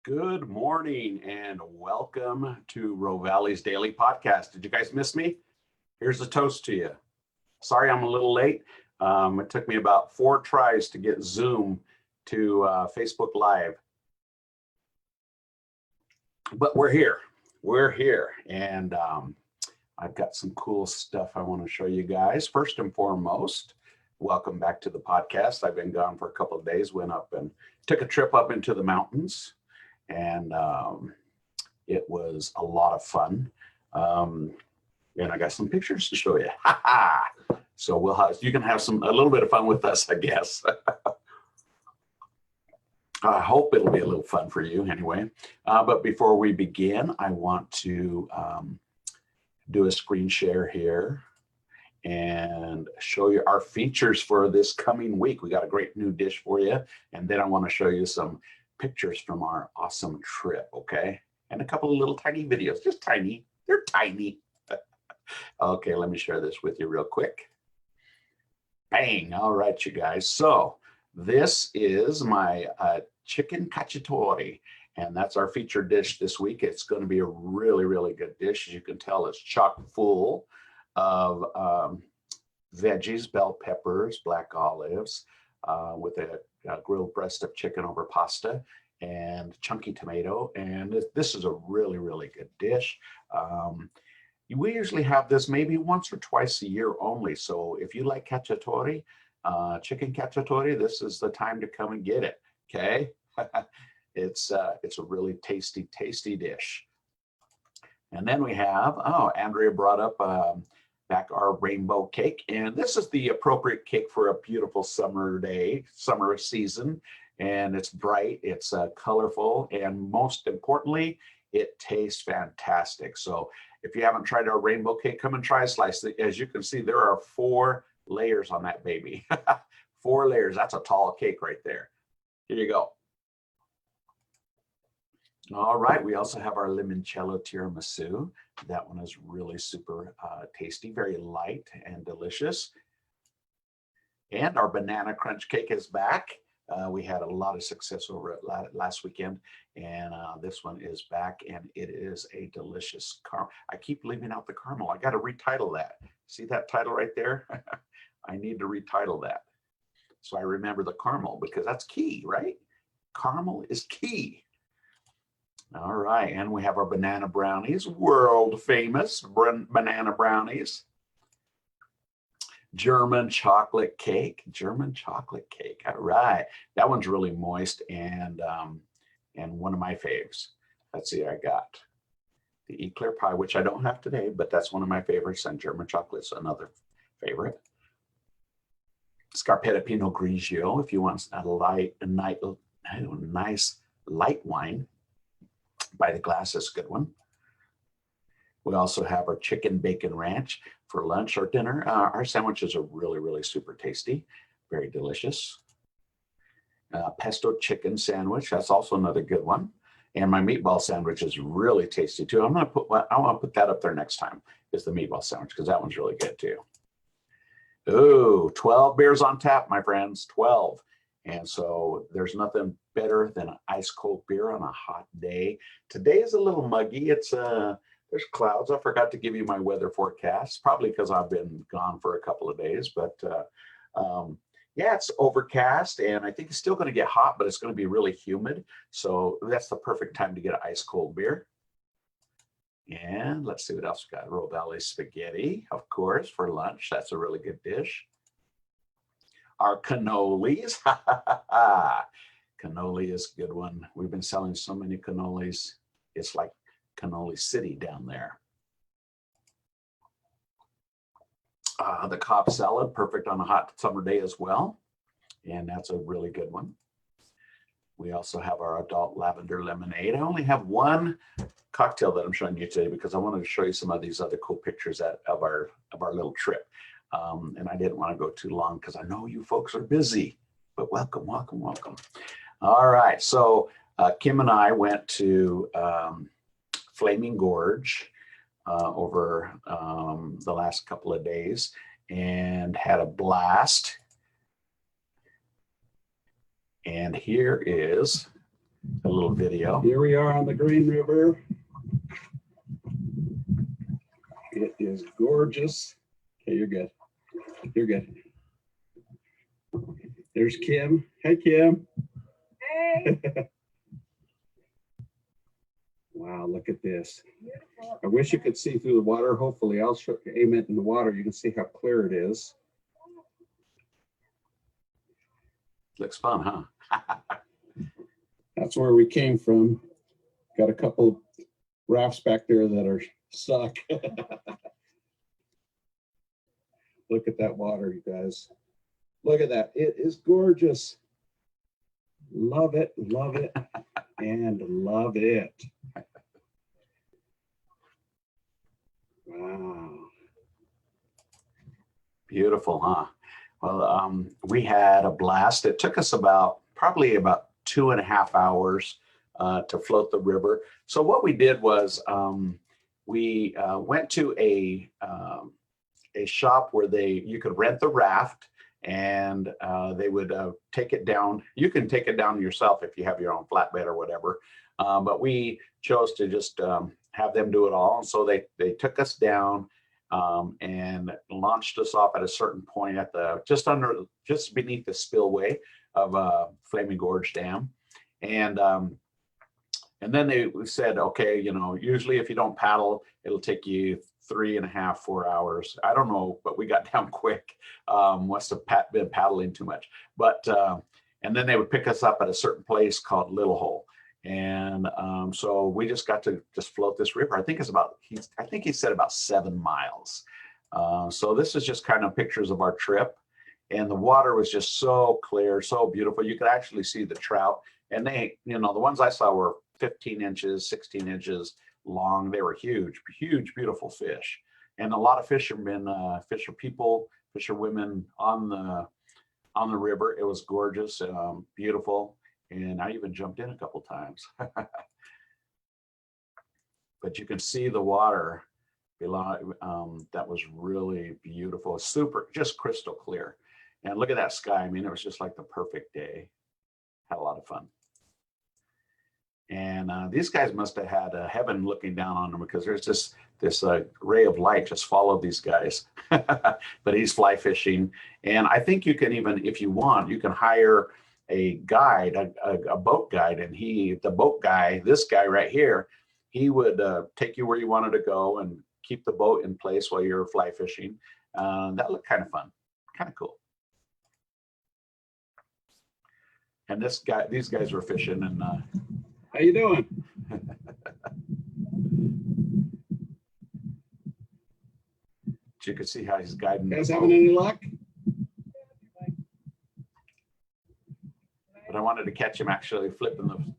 Good morning and welcome to Rovali's Daily Podcast. Did you guys miss me? Here's a toast to you. Sorry I'm a little late. It took me about 4 tries to get Zoom to Facebook Live. But we're here. We're here. And I've got some cool stuff I want to show you guys. First and foremost, welcome back to the podcast. I've been gone for a couple of days, went up and took a trip up into the mountains. And it was a lot of fun. And I got some pictures to show you. So you can have a little bit of fun with us, I guess. I hope it'll be a little fun for you anyway. But before we begin, I want to do a screen share here and show you our features for this coming week. We got a great new dish for you. And then I want to show you some pictures from our awesome trip, okay? And a couple of little tiny videos, just tiny. They're tiny. Okay, let me share this with you real quick. Bang, all right, you guys. So this is my Chicken Cacciatore, and that's our featured dish this week. It's going to be a really, really good dish. As you can tell, it's chock full of veggies, bell peppers, black olives, with a grilled breast of chicken over pasta and chunky tomato. And this is a really, really good dish. We usually have this maybe once or twice a year only. So if you like cacciatore, chicken cacciatore, this is the time to come and get it, okay? It's a really tasty, tasty dish. And then we have, Andrea brought up back our rainbow cake. And this is the appropriate cake for a beautiful summer day, summer season. And it's bright, it's colorful, and most importantly, it tastes fantastic. So if you haven't tried our rainbow cake, come and try a slice. As you can see, there are 4 layers on that baby. 4 layers, that's a tall cake right there. Here you go. All right, we also have our Limoncello tiramisu. That one is really super tasty, very light and delicious. And our banana crunch cake is back. We had a lot of success over it last weekend, and this one is back, and it is a delicious caramel. I keep leaving out the caramel. I got to retitle that. See that title right there? I need to retitle that so I remember the caramel, because that's key, right? Caramel is key. All right, and we have our banana brownies, world famous banana brownies. German chocolate cake, all right. That one's really moist and one of my faves. Let's see, I got the eclair pie, which I don't have today, but that's one of my favorites, and German chocolate's another favorite. Scarpetta Pinot Grigio, if you want a nice light wine. By the glass, is a good one. We also have our chicken bacon ranch for lunch or dinner. Our sandwiches are really, really super tasty, very delicious. Pesto chicken sandwich, that's also another good one. And my meatball sandwich is really tasty too. I want to put that up there next time, is the meatball sandwich, because that one's really good too. Ooh, 12 beers on tap, my friends, 12. And so there's nothing better than an ice cold beer on a hot day. Today is a little muggy. There's clouds. I forgot to give you my weather forecast, probably because I've been gone for a couple of days. But yeah, it's overcast, and I think it's still going to get hot, but it's going to be really humid. So that's the perfect time to get an ice cold beer. And let's see what else we got. Rovali spaghetti, of course, for lunch. That's a really good dish. Our cannolis. Cannoli is a good one. We've been selling so many cannolis. It's like Cannoli City down there. The Cobb salad, perfect on a hot summer day as well. And that's a really good one. We also have our adult lavender lemonade. I only have one cocktail that I'm showing you today because I wanted to show you some of these other cool pictures of our little trip. And I didn't want to go too long because I know you folks are busy, but welcome, welcome, welcome. All right, so Kim and I went to Flaming Gorge over the last couple of days and had a blast. And here is a little video. Here we are on the Green River. It is gorgeous. Okay, you're good. You're good. There's Kim. Hey, Kim. Hey. Wow, look at this. Beautiful. I wish you could see through the water. Hopefully, I'll aim it in the water. You can see how clear it is. Looks fun, huh? That's where we came from. Got a couple rafts back there that are stuck. Look at that water, you guys. Look at that. It is gorgeous. Love it, and love it. Wow. Beautiful, huh? Well, we had a blast. It took us probably about 2.5 hours to float the river. So what we did was we went to a shop where you could rent the raft, and they would take it down. You can take it down yourself if you have your own flatbed or whatever. But we chose to just have them do it all. So they took us down and launched us off at a certain point at just beneath the spillway of Flaming Gorge Dam. And then they said, okay, usually if you don't paddle, it'll take you 3.5, 4 hours. I don't know, but we got down quick. Must have been paddling too much. But and then they would pick us up at a certain place called Little Hole. And so we just got to float this river. I think he said about 7 miles. So this is just kind of pictures of our trip. And the water was just so clear, so beautiful. You could actually see the trout. And they, the ones I saw were 15 inches, 16 inches long. They were huge, huge, beautiful fish. And a lot of fishermen, fisherwomen on the river. It was gorgeous, beautiful. And I even jumped in a couple times. But you can see the water below. That was really beautiful. Super, just crystal clear. And look at that sky. I mean, it was just like the perfect day. Had a lot of fun. And these guys must have had heaven looking down on them, because there's this ray of light just followed these guys. But he's fly fishing. And I think you can even, if you want, you can hire a guide, a boat guide. And the boat guy, this guy right here, he would take you where you wanted to go and keep the boat in place while you're fly fishing. That looked kind of fun, kind of cool. And these guys were fishing. And how you doing? You can see how he's guiding. You guys having any luck? But I wanted to catch him actually flipping the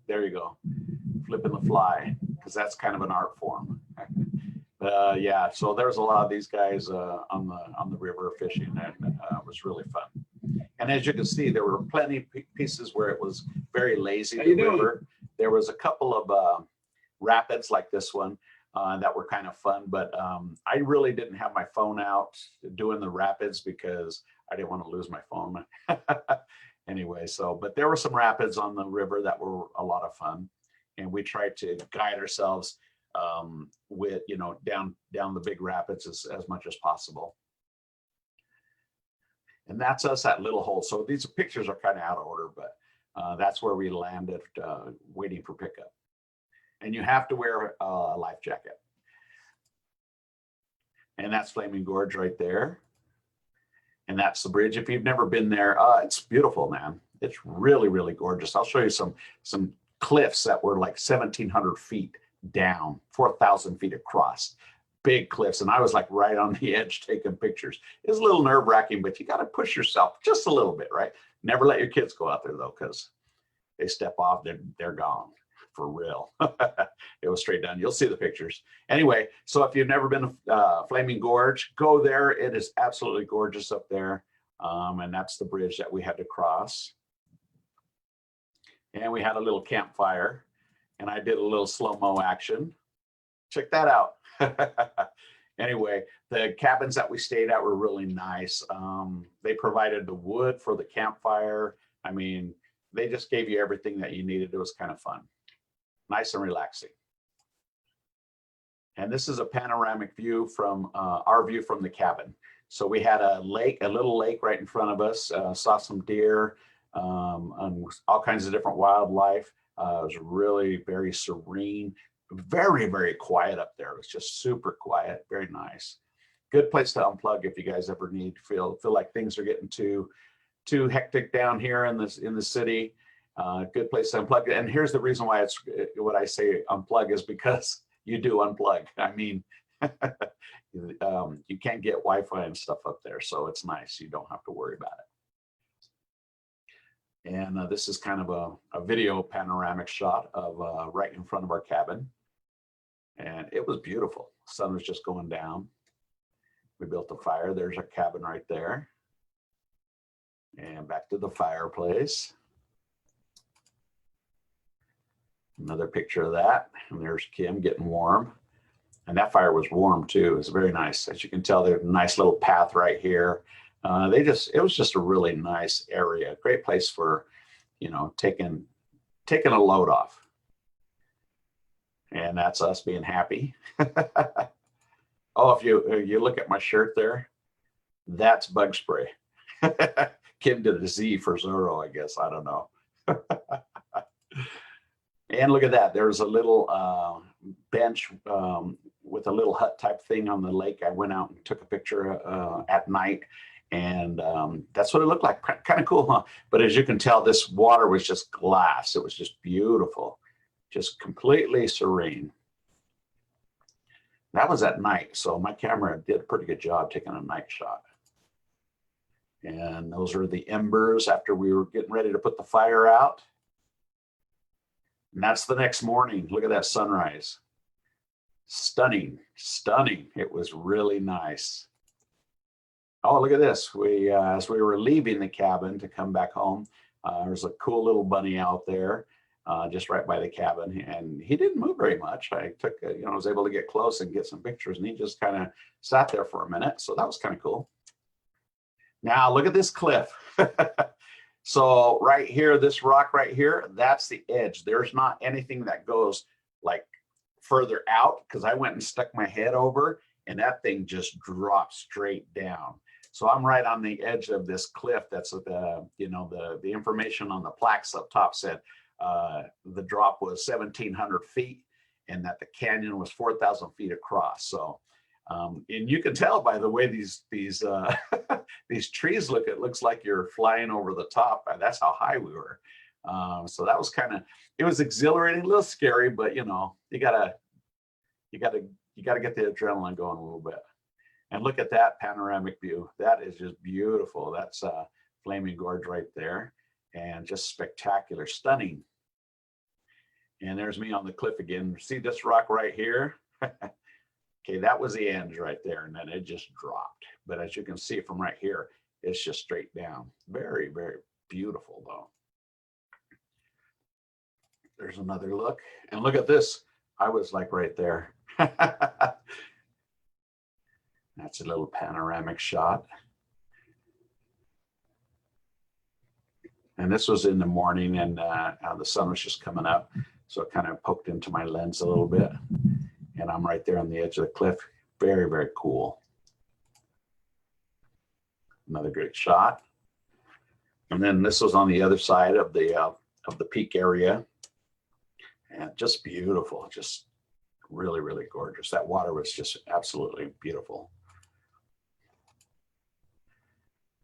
fly, because that's kind of an art form. Yeah, so there's a lot of these guys on the river fishing, and it was really fun. And as you can see, there were plenty of pieces where it was very lazy. The river. There was a couple of rapids like this one that were kind of fun, but I really didn't have my phone out doing the rapids because I didn't want to lose my phone. Anyway, but there were some rapids on the river that were a lot of fun, and we tried to guide ourselves with down the big rapids as much as possible. And that's us at Little Hole. So these pictures are kind of out of order, but that's where we landed, waiting for pickup. And you have to wear a life jacket. And that's Flaming Gorge right there. And that's the bridge. If you've never been there, it's beautiful, man. It's really, really gorgeous. I'll show you some cliffs that were like 1,700 feet down, 4,000 feet across. Big cliffs. And I was like right on the edge taking pictures. It's a little nerve-wracking, but you got to push yourself just a little bit, right? Never let your kids go out there, though, because they step off, they're gone for real. It was straight down. You'll see the pictures. Anyway, so if you've never been to Flaming Gorge, go there. It is absolutely gorgeous up there. And that's the bridge that we had to cross. And we had a little campfire, and I did a little slow-mo action. Check that out. Anyway, the cabins that we stayed at were really nice. They provided the wood for the campfire. I mean, they just gave you everything that you needed. It was kind of fun, nice and relaxing. And this is a panoramic view from our view from the cabin. So we had a lake, a little lake right in front of us, saw some deer, and all kinds of different wildlife. It was really very serene, very, very quiet up there. It was just super quiet, very nice. Good place to unplug if you guys ever need feel like things are getting too hectic down here in the city. Good place to unplug. And here's the reason why it's what I say unplug is because you do unplug. I mean, you can't get Wi-Fi and stuff up there, so it's nice. You don't have to worry about it. And this is kind of a video panoramic shot of right in front of our cabin. And it was beautiful. The sun was just going down. We built a fire. There's our cabin right there. And back to the fireplace. Another picture of that. And there's Kim getting warm. And that fire was warm too. It was very nice. As you can tell, there's a nice little path right here. It was just a really nice area. Great place for, you know, taking a load off. And that's us being happy. Oh, if you look at my shirt there, that's bug spray. Kim did a Z for Zorro, I guess. I don't know. And look at that. There's a little bench with a little hut type thing on the lake. I went out and took a picture at night, and that's what it looked like. Kind of cool, huh? But as you can tell, this water was just glass. It was just beautiful, just completely serene. That was at night, so my camera did a pretty good job taking a night shot. And those are the embers after we were getting ready to put the fire out. And that's the next morning. Look at that sunrise. Stunning, stunning. It was really nice. Oh, look at this. As we were leaving the cabin to come back home, there's a cool little bunny out there just right by the cabin. And he didn't move very much. I took, I was able to get close and get some pictures, and he just kind of sat there for a minute. So that was kind of cool. Now look at this cliff. So right here, this rock right here, that's the edge. There's not anything that goes like further out, because I went and stuck my head over and that thing just dropped straight down. So I'm right on the edge of this cliff. That's the information on the plaques up top said the drop was 1,700 feet and that the canyon was 4,000 feet across. So and you can tell by the way these these trees look, it looks like you're flying over the top. That's how high we were. So that was it was exhilarating, a little scary, but you gotta get the adrenaline going a little bit. And look at that panoramic view. That is just beautiful. That's Flaming Gorge right there, and just spectacular, stunning. And there's me on the cliff again. See this rock right here? Okay, that was the end right there, and then it just dropped. But as you can see from right here, it's just straight down. Very, very beautiful, though. There's another look. And look at this. I was like right there. That's a little panoramic shot. And this was in the morning, and the sun was just coming up. So it kind of poked into my lens a little bit. And I'm right there on the edge of the cliff. Very, very cool. Another great shot. And then this was on the other side of the peak area. And just beautiful, just really, really gorgeous. That water was just absolutely beautiful.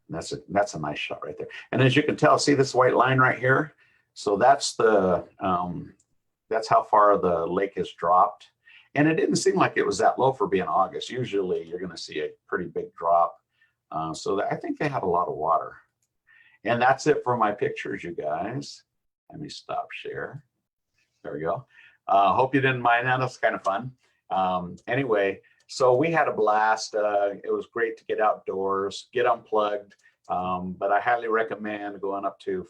And that's a nice shot right there. And as you can tell, see this white line right here? So that's that's how far the lake has dropped. And it didn't seem like it was that low for being August. Usually you're going to see a pretty big drop. So I think they had a lot of water. And that's it for my pictures, you guys. Let me stop share. There we go. Hope you didn't mind that. That's kind of fun. Anyway, so we had a blast. It was great to get outdoors, get unplugged. But I highly recommend going up to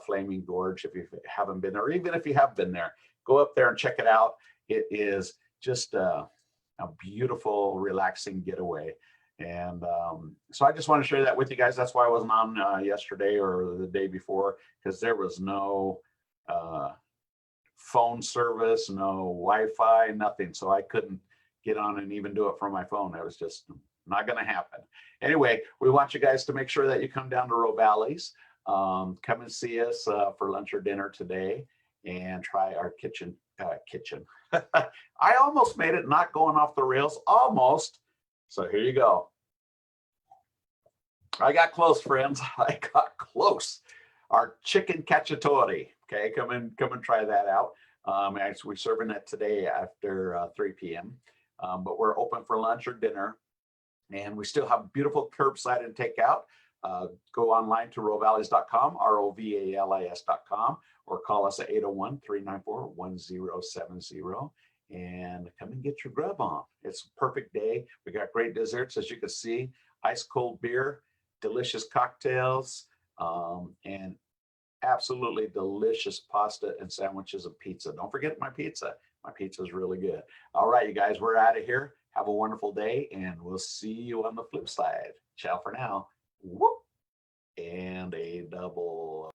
Flaming Gorge if you haven't been there, or even if you have been there, go up there and check it out. It is just a beautiful, relaxing getaway. And so I just want to share that with you guys. That's why I wasn't on yesterday or the day before, because there was no phone service, no Wi-Fi, nothing. So I couldn't get on and even do it from my phone. It was just not going to happen. Anyway, we want you guys to make sure that you come down to Rovali's. Come and see us for lunch or dinner today and try our kitchen. I almost made it not going off the rails, almost. So here you go. I got close, friends. I got close. Our Chicken Cacciatore. Okay, come and try that out. Actually, we're serving it today after 3 p.m. But we're open for lunch or dinner, and we still have beautiful curbside and takeout. Go online to rovalis.com, ROVALIS.com, or call us at 801-394-1070 and come and get your grub on. It's a perfect day. We got great desserts, as you can see, ice cold beer, delicious cocktails, and absolutely delicious pasta and sandwiches and pizza. Don't forget my pizza. My pizza is really good. All right, you guys, we're out of here. Have a wonderful day, and we'll see you on the flip side. Ciao for now. Whoop. And a double.